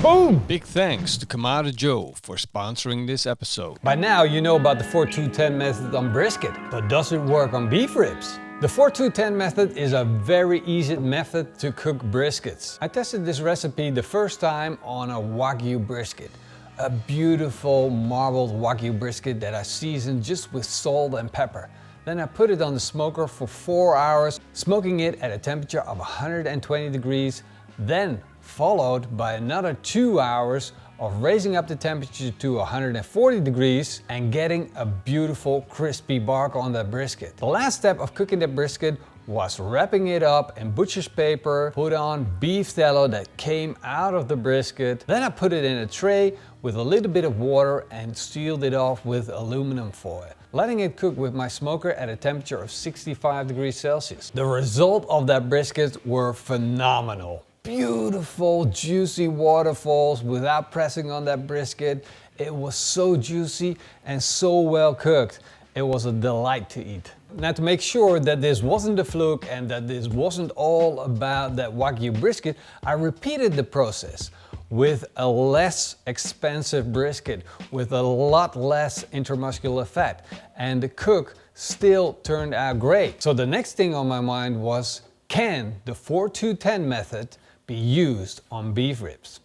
Boom! Big thanks to Kamado Joe for sponsoring this episode. By now you know about the 4-2-10 method on brisket, but does it work on beef ribs? The 4-2-10 method is a very easy method to cook briskets. I tested this recipe the first time on a Wagyu brisket. A beautiful marbled Wagyu brisket that I seasoned just with salt and pepper. Then I put it on the smoker for 4 hours, smoking it at a temperature of 120 degrees, then followed by another 2 hours of raising up the temperature to 140 degrees and getting a beautiful crispy bark on that brisket. The last step of cooking that brisket was wrapping it up in butcher's paper, put on beef tallow that came out of the brisket. Then I put it in a tray with a little bit of water and sealed it off with aluminum foil, letting it cook with my smoker at a temperature of 65 degrees Celsius. The result of that brisket were phenomenal. Beautiful, juicy waterfalls without pressing on that brisket. It was so juicy and so well cooked. It was a delight to eat. Now, to make sure that this wasn't a fluke and that this wasn't all about that Wagyu brisket, I repeated the process with a less expensive brisket with a lot less intramuscular fat, and the cook still turned out great. So the next thing on my mind was, can the 4-2-10 method be used on beef ribs?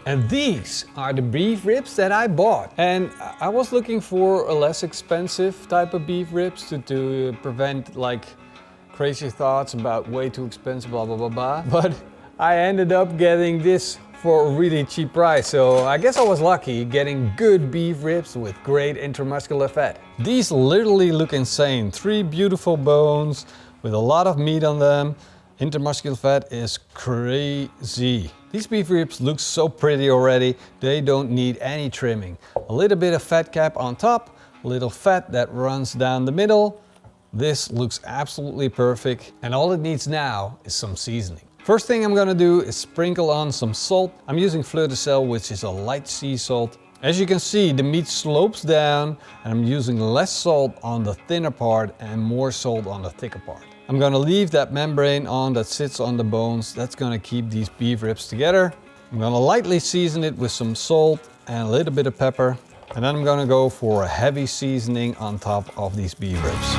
And these are the beef ribs that I bought. And I was looking for a less expensive type of beef ribs to prevent like crazy thoughts about way too expensive, blah, blah, blah, blah. But I ended up getting this for a really cheap price. So I guess I was lucky getting good beef ribs with great intramuscular fat. These literally look insane. 3 beautiful bones with a lot of meat on them. Intramuscular fat is crazy. These beef ribs look so pretty already. They don't need any trimming. A little bit of fat cap on top, a little fat that runs down the middle. This looks absolutely perfect. And all it needs now is some seasoning. First thing I'm gonna do is sprinkle on some salt. I'm using fleur de sel, which is a light sea salt. As you can see, the meat slopes down and I'm using less salt on the thinner part and more salt on the thicker part. I'm gonna leave that membrane on that sits on the bones. That's gonna keep these beef ribs together. I'm gonna lightly season it with some salt and a little bit of pepper. And then I'm gonna go for a heavy seasoning on top of these beef ribs.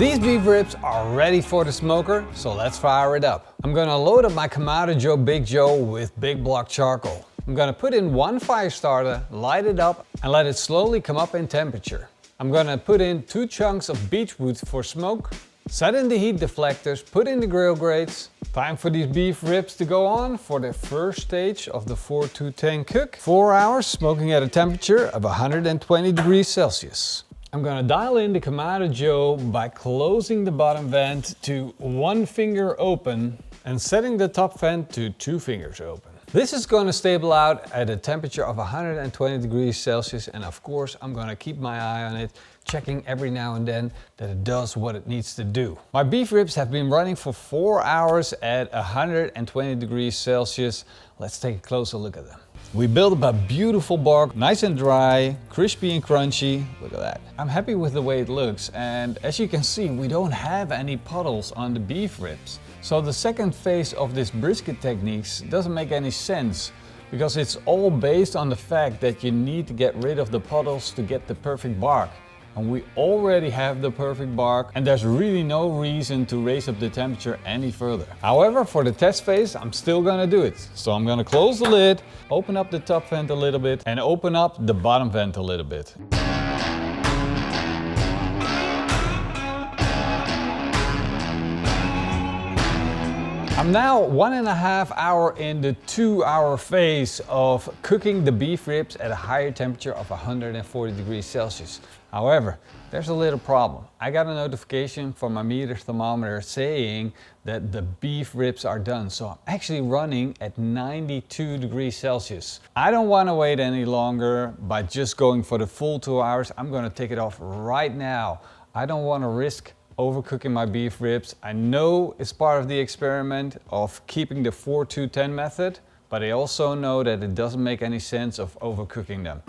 These beef ribs are ready for the smoker, so let's fire it up. I'm gonna load up my Kamado Joe Big Joe with big block charcoal. I'm gonna put in 1 fire starter, light it up and let it slowly come up in temperature. I'm gonna put in 2 chunks of beechwood for smoke, set in the heat deflectors, put in the grill grates. Time for these beef ribs to go on for the first stage of the 4-2-10 cook. 4 hours smoking at a temperature of 120 degrees Celsius. I'm gonna dial in the Kamado Joe by closing the bottom vent to 1 finger open and setting the top vent to 2 fingers open. This is going to stable out at a temperature of 120 degrees Celsius, and of course I'm going to keep my eye on it, checking every now and then that it does what it needs to do. My beef ribs have been running for 4 hours at 120 degrees Celsius. Let's take a closer look at them. We built up a beautiful bark, nice and dry, crispy and crunchy. Look at that. I'm happy with the way it looks, and as you can see, we don't have any puddles on the beef ribs. So the second phase of this brisket techniques doesn't make any sense, because it's all based on the fact that you need to get rid of the puddles to get the perfect bark. And we already have the perfect bark, and there's really no reason to raise up the temperature any further. However, for the test phase, I'm still gonna do it. So I'm gonna close the lid, open up the top vent a little bit, and open up the bottom vent a little bit. I'm now 1.5 hours in the 2 hour phase of cooking the beef ribs at a higher temperature of 140 degrees Celsius. However, there's a little problem. I got a notification from my meter thermometer saying that the beef ribs are done. So I'm actually running at 92 degrees Celsius. I don't want to wait any longer by just going for the full 2 hours. I'm going to take it off right now. I don't want to risk overcooking my beef ribs. I know it's part of the experiment of keeping the 4-2-10 method, but I also know that it doesn't make any sense of overcooking them.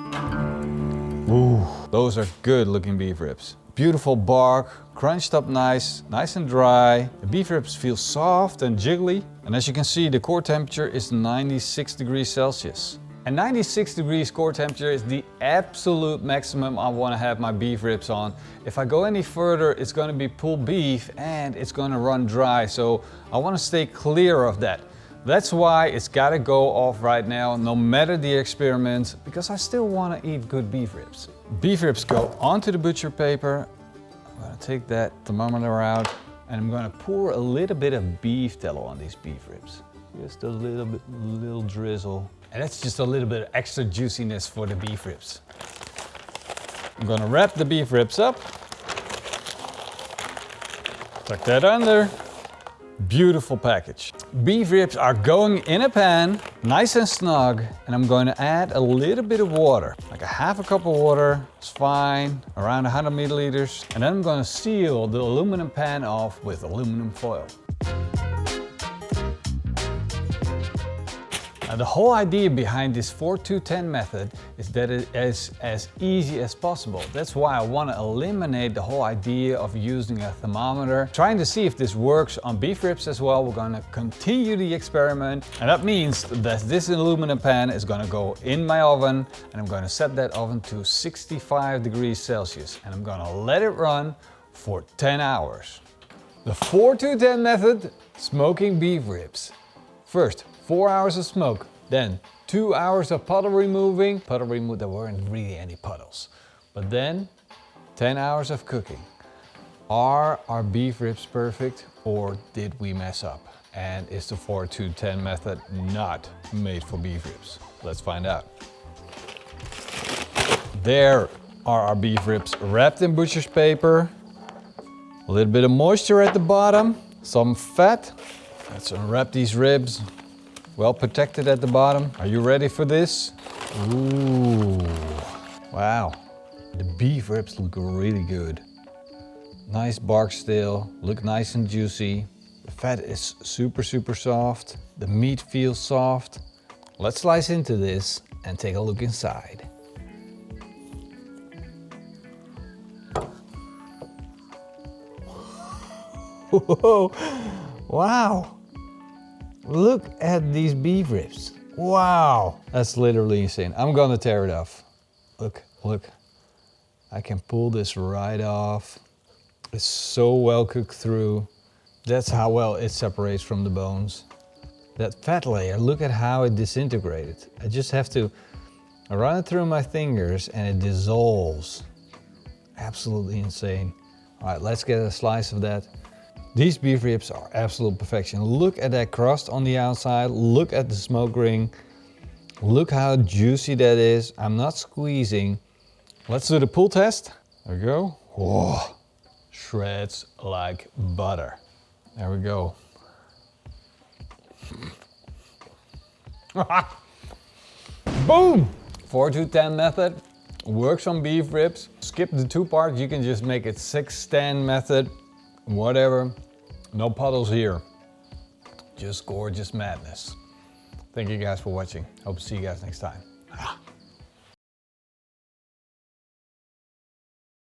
Ooh, those are good looking beef ribs. beautiful bark, crunched up nice and dry. The beef ribs feel soft and jiggly. And as you can see, the core temperature is 96 degrees Celsius. And 96 degrees core temperature is the absolute maximum I want to have my beef ribs on. If I go any further, it's going to be pulled beef and it's going to run dry. So I want to stay clear of that. That's why it's got to go off right now, no matter the experiment, because I still want to eat good beef ribs. Beef ribs go onto the butcher paper. I'm going to take that thermometer out and I'm going to pour a little bit of beef tallow on these beef ribs. Just a little drizzle. And that's just a little bit of extra juiciness for the beef ribs. I'm gonna wrap the beef ribs up. Tuck that under. Beautiful package. Beef ribs are going in a pan, nice and snug, and I'm going to add a little bit of water, like a half a cup of water, it's fine, around 100 milliliters. And then I'm going to seal the aluminum pan off with aluminum foil. Now, the whole idea behind this 4-2-10 method is that it is as easy as possible. That's why I want to eliminate the whole idea of using a thermometer. Trying to see if this works on beef ribs as well. We're going to continue the experiment. And that means that this aluminum pan is going to go in my oven. And I'm going to set that oven to 65 degrees Celsius. And I'm going to let it run for 10 hours. The 4-2-10 method, smoking beef ribs. First, 4 hours of smoke, then 2 hours of puddle removing. There weren't really any puddles. But then 10 hours of cooking. Are our beef ribs perfect or did we mess up? And is the 4-2-10 method not made for beef ribs? Let's find out. There are our beef ribs wrapped in butcher's paper. A little bit of moisture at the bottom, some fat. Let's unwrap these ribs. Well protected at the bottom. Are you ready for this? Ooh, wow. The beef ribs look really good. Nice bark still, look nice and juicy. The fat is super soft. The meat feels soft. Let's slice into this and take a look inside. Whoa, wow. Look at these beef ribs. Wow, that's literally insane. I'm gonna tear it off. Look. I can pull this right off. It's so well cooked through. That's how well it separates from the bones. That fat layer, look at how it disintegrated. I just have to run it through my fingers and it dissolves. Absolutely insane. All right, let's get a slice of that. These beef ribs are absolute perfection. Look at that crust on the outside. Look at the smoke ring. Look how juicy that is. I'm not squeezing. Let's do the pull test. There we go. Whoa. Shreds like butter. There we go. Boom! 4-2-10 method. Works on beef ribs. Skip the 2 parts. You can just make it 6-10 method. Whatever, no puddles here. Just gorgeous madness. Thank you guys for watching. Hope to see you guys next time.